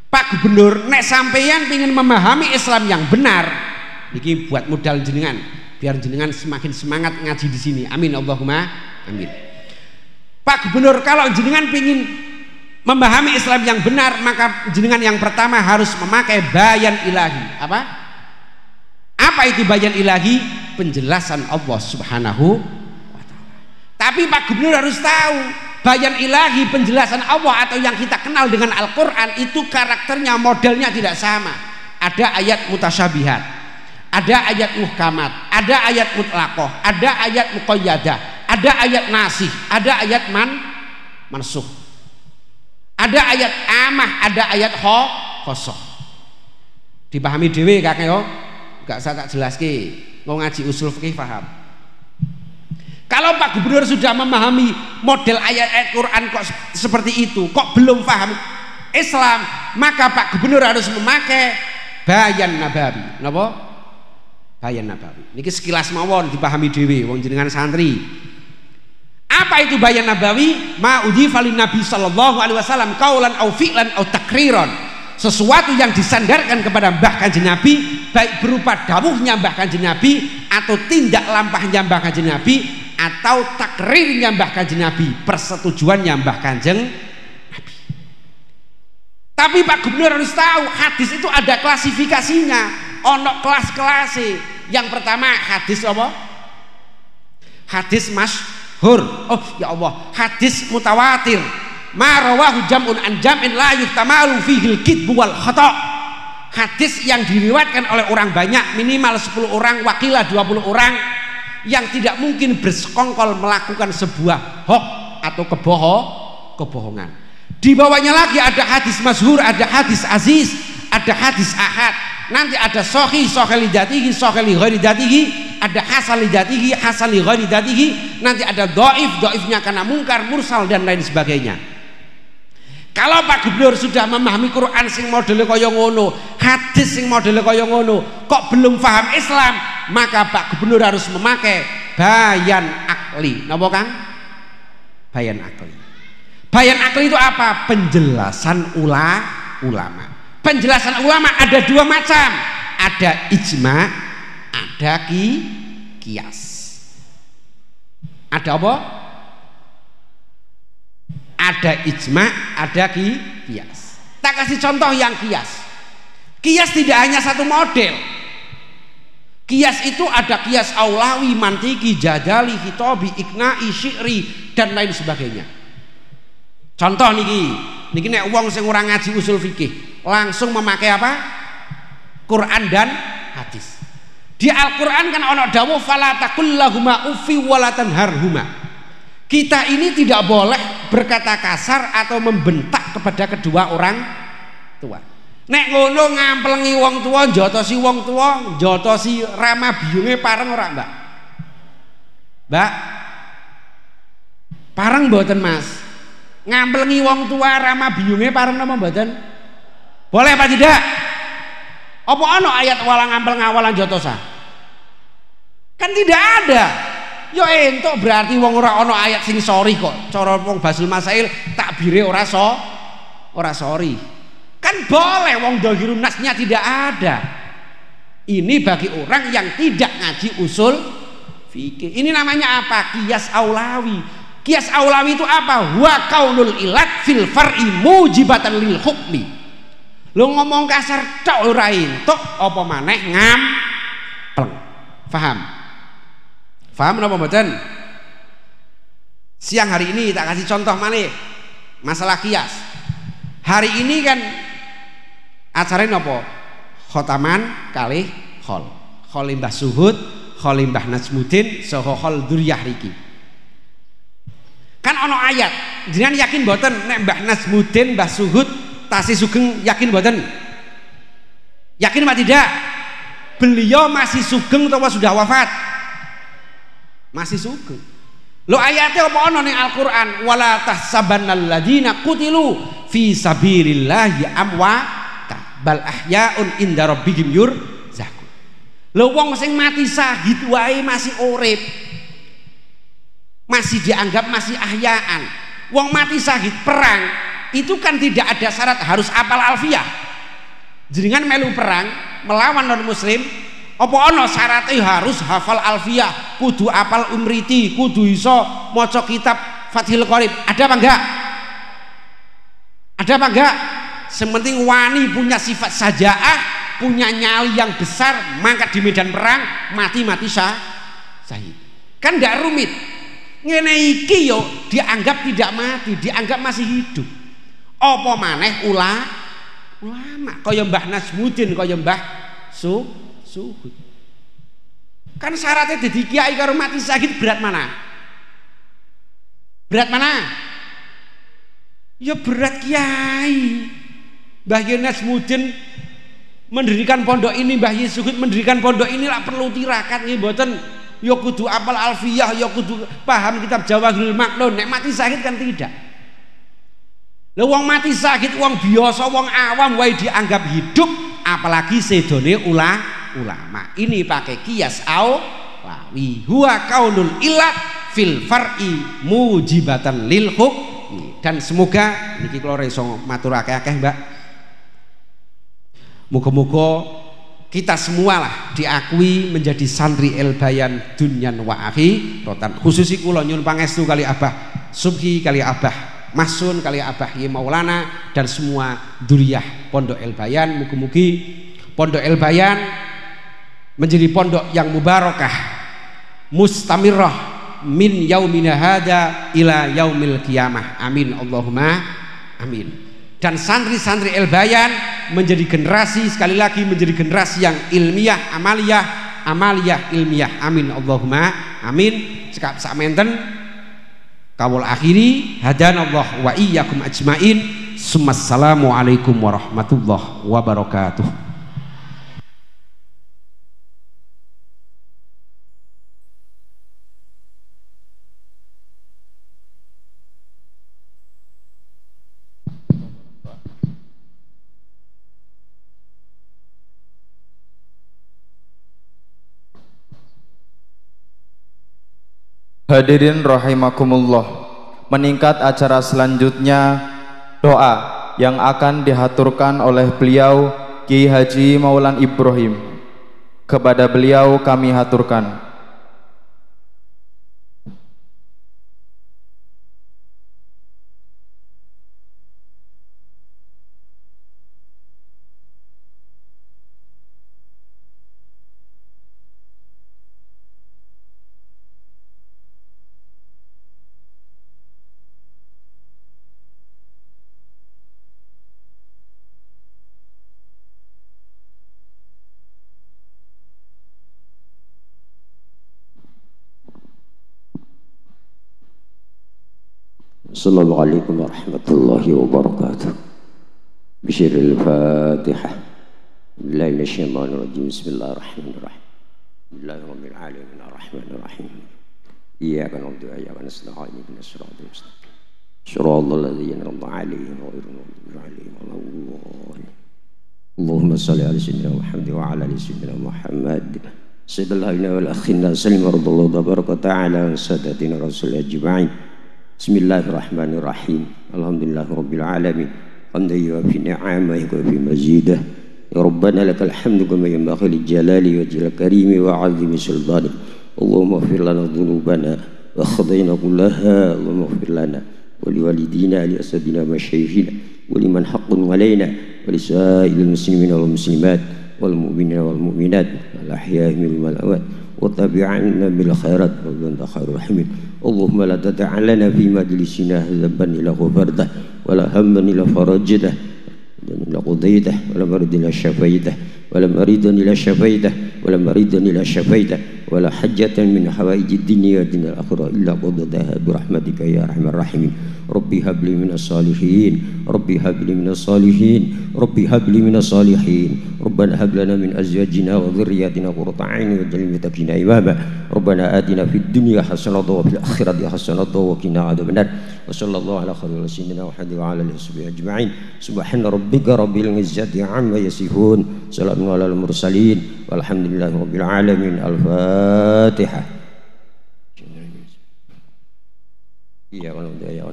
Pak Gubernur, nek sampeyan ingin memahami Islam yang benar, niki buat modal jenengan, biar jenengan semakin semangat ngaji di sini. Amin Allahumma amin. Pak Gubernur, kalau jenengan ingin memahami Islam yang benar, maka jenengan yang pertama harus memakai bayan ilahi. Apa itu bayan ilahi? Penjelasan Allah Subhanahu wa ta'ala. Tapi Pak Gubernur harus tahu, bayan ilahi, penjelasan Allah atau yang kita kenal dengan Al-Quran itu karakternya, modelnya tidak sama. Ada ayat mutasyabihat, ada ayat muhkamat, ada ayat mutlaqoh, ada ayat muqayyadah, ada ayat nasih, ada ayat mansuh, ada ayat amah, ada ayat khosoh. Dipahami dewe kakek yo, gak usah tak jelaske. Mau ngaji usul fikih paham. Kalau Pak Gubernur sudah memahami model ayat-ayat Quran kok seperti itu, kok belum paham Islam, maka Pak Gubernur harus memakai bayan nabawi. Napa? Bayan nabawi. Niki sekilas mawon dipahami dhewe wong jenengan santri. Apa itu bayan nabawi? Ma udhifa lin Nabi sallallahu alaihi wasallam qaulan au fi'lan au takriran. Sesuatu yang disandarkan kepada Mbah Kanjeng Nabi, baik berupa dawuhnya Mbah Kanjeng Nabi atau tindak lampahnya Mbah Kanjeng Nabi atau takrirnya Mbah Kanjeng Nabi, persetujuannya Mbah Kanjeng Nabi. Tapi Pak Gubernur harus tahu, hadis itu ada klasifikasinya, ono kelas-kelasnya. Yang pertama hadis apa? Hadis masyhur. Oh ya Allah, hadis mutawatir. Ma rawahu jam'un an jam'in la yuhtamalu fihil kidbu wal khata'. Hadis yang diriwayatkan oleh orang banyak, minimal 10 orang, wakilah 20 orang, yang tidak mungkin bersekongkol melakukan sebuah hoax atau kebohongan. Di bawahnya lagi ada hadis masyhur, ada hadis aziz, ada hadis ahad. Nanti ada sahih, sahih li dzatihi, sahih li ghairi dzatihi, ada hasan li dzatihi, hasan li ghairi dzatihi. Nanti ada dhaif, dhaifnya karena mungkar, mursal dan lain sebagainya. Kalau Pak Gubernur sudah memahami Quran sing modele kaya ngono, hadis sing modele kaya ngono, kok belum paham Islam, maka Pak Gubernur harus memakai bayan akli. Napa Kang? Bayan akli. Bayan akli itu apa? Penjelasan ulama. Penjelasan ulama ada dua macam, ada ijma, ada qiyas. Ada apa? Ada ijma, ada qiyas. Tak kasih contoh yang qiyas. Qiyas tidak hanya satu model. Qiyas itu ada qiyas aulawi, mantiki, jadali, hitobi, iknai, syi'ri dan lain sebagainya. Contoh niki nek wong sing ora ngaji usul fikih langsung memakai apa? Quran dan hadis. Di Al-Quran kan ana dawuh fala taqul lahuma uffi wala tanharhuma. Kita ini tidak boleh berkata kasar atau membentak kepada kedua orang tua. Nek ngono ngamplengi wong tua, njotosi wong tua, njotosi rama biyunge pareng ora, Mbak? Mbak? Pareng mboten, Mas? Ngamplengi wong tua, rama biyunge pareng napa mboten? Boleh apa tidak? Apa ana ayat wala ngampel ngawalan jotosa? Kan tidak ada. Yo entuk berarti wong ora ana ayat sing sorry kok. Cara wong Basul Masail takbire ora sorry. Kan boleh wong dhahirun nasnya tidak ada. Ini bagi orang yang tidak ngaji usul fikih. Ini namanya apa? Qiyas aulawi. Qiyas aulawi itu apa? Wa kaunul ilat fil far'i mujibatan lil hukmi. Lo ngomong kasar tok ora entuk apa maneh ngampleng. Paham napa mboten? Siang hari ini tak kasih contoh malih masalah qiyas. Hari ini kan acaranya napa? Khotaman kalih khol. Khol Mbah Suhud, khol Mbah Najmuddin, saha khol Dzurriyah riki. Kan ana ayat, jenengan yakin mboten nek Mbah Najmuddin, Mbah Suhud, Tasih Sugeng yakin mboten? Yakin apa tidak? Beliau masih sugeng atau sudah wafat? Masih sugeng. Lo ayatnya apa ana ning Al-Qur'an? Wala tahsabannal ladzina qutilu fi sabilillahi amwata bal ahya'un inda rabbihim yurzaqun. Lho wong sing mati syahid wae masih urip, masih dianggap masih ahyaan. Wong mati syahid perang itu kan tidak ada syarat harus apal alfiyah. Jenengan melu perang melawan non muslim, apa ana syaratnya harus hafal alfiyah, kudu apal umriti, kudu iso maca kitab Fathul Qorib? Ada apa enggak? Ada apa enggak? Sementing wani punya sifat sajaah, punya nyali yang besar, mangkat di medan perang, mati syahid. Kan enggak rumit. Ngene iki yo dianggap tidak mati, dianggap masih hidup. Apa maneh ulama kaya Mbah Nasmuddin, kaya Mbah Suhud. Kan syaratnya dadi kiai karo mati syahid berat mana? Berat mana? Ya berat kiai. Mbah Nasmuddin mendirikan pondok ini, Mbah Suhud mendirikan pondok ini lah perlu tirakat nggih mboten. Ya kudu apal alfiyah, ya kudu paham kitab Jawahirul Maknun. Nek mati syahid kan tidak. Lha wong mati syahid wong biasa, wong awam wae dianggap hidup, apalagi sedone ulama. Ini pakai kias aulawi. Huwa kaunul ilat fil far'i mujibatan lil hukmi. Dan semoga niki kula iso matur akeh-akeh, Mbak. Muga-muga kita semualah diakui menjadi santri El-Bayan dunyan wa akhiratan. Khususi kula nyuwun pangestu kali Abah Subhi, kali Abah Masun, kali Abah Ye Maulana dan semua duriyah Pondok El-Bayan. Mugi-mugi Pondok El-Bayan menjadi pondok yang mubarakah, mustamirrah min yaumina hada ila yaumil qiyamah. Amin Allahumma amin. Dan santri-santri El-Bayan menjadi generasi, sekali lagi menjadi generasi yang ilmiah, amaliyah ilmiah. Amin Allahumma amin. Cekap sakmenten kawul akhiri hadanallah wa iyyakum ajmain. Assalamualaikum warahmatullahi wabarakatuh. Hadirin rahimakumullah, meningkat acara selanjutnya doa yang akan dihaturkan oleh beliau Kiai Haji Maulan Ibrahim. Kepada beliau kami haturkan. Assalamualaikum warahmatullahi wabarakatuh. Bismillahil Fatihah. Bismillahirrahmanirrahim. Bismillahirrahmanirrahim. Bismillahirrahmanirrahim. Alamin arrahmanirrahim. Iyyaka na'budu wa iyyaka nasta'in. Ihdinas siratal mustaqim. Shiratal ladzina an'amta 'alaihim ghairil maghdubi 'alaihim waladdallin. Allahumma shalli 'ala sayyidina Muhammad wa 'ala ali sayyidina Muhammad. Sayyidina wal akhina sallim radallahu tabaraka ta'ala wa sadatina rasul ajma'in. Bismillahirrahmanirrahim. Alhamdulillahirabbil alamin. Hamdan yuwafi ni'amahu wa yuwafi mazidah. Ya Rabbana lakal hamdu kama yanbaghi li jalali wajhil karimi wa 'azimi sultanik. Allahumma ighfir lana dhunubana wa khadayna kullaha. Allahumma ighfir lana wa liwalidina li asabina masyayikhina wa liman haqqun alaina wa li sa'ilil muslimina wal muslimat wal mu'minina wal mu'minat al ahya'i minhum wal amwat wa tabi'anna bil khairat wa anta khairur rahimin. Allahumma la tad'a lana fi majlisina dhanban illa ghafartah wa la hamman illa farajtah wa la qadaytah wa la maridan illa shafaitah wa la maridan illa shafaitah wa la maridan illa shafaitah wa la hajjatan min hawaijid dunya wal akhirah illa qadaytaha bi rahmatika ya arhamar rahimin. Rabbi habli minas salihin Rabbi habli minas salihin Rabbi habli minas salihin Rabbana hab lana min azwajina wa dhurriyyatina qurrata a'yun waj'alna lil muttaqina imama Rabbana atina fid dunya hasanatan wa fil akhirati hasanatan wa qina adzabannar wa sallallahu ala khairil sayyidina wa hadi wa ala alihi washabihi ajma'in subhana rabbika rabbil izzati amma yasifun salamun alal mursalin walhamdulillahi rabbil alamin al-fatihah. Iya kalau dia ya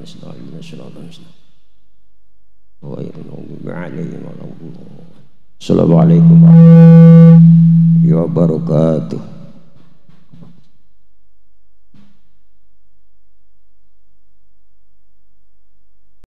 Assalamualaikum warahmatullahi wabarakatuh.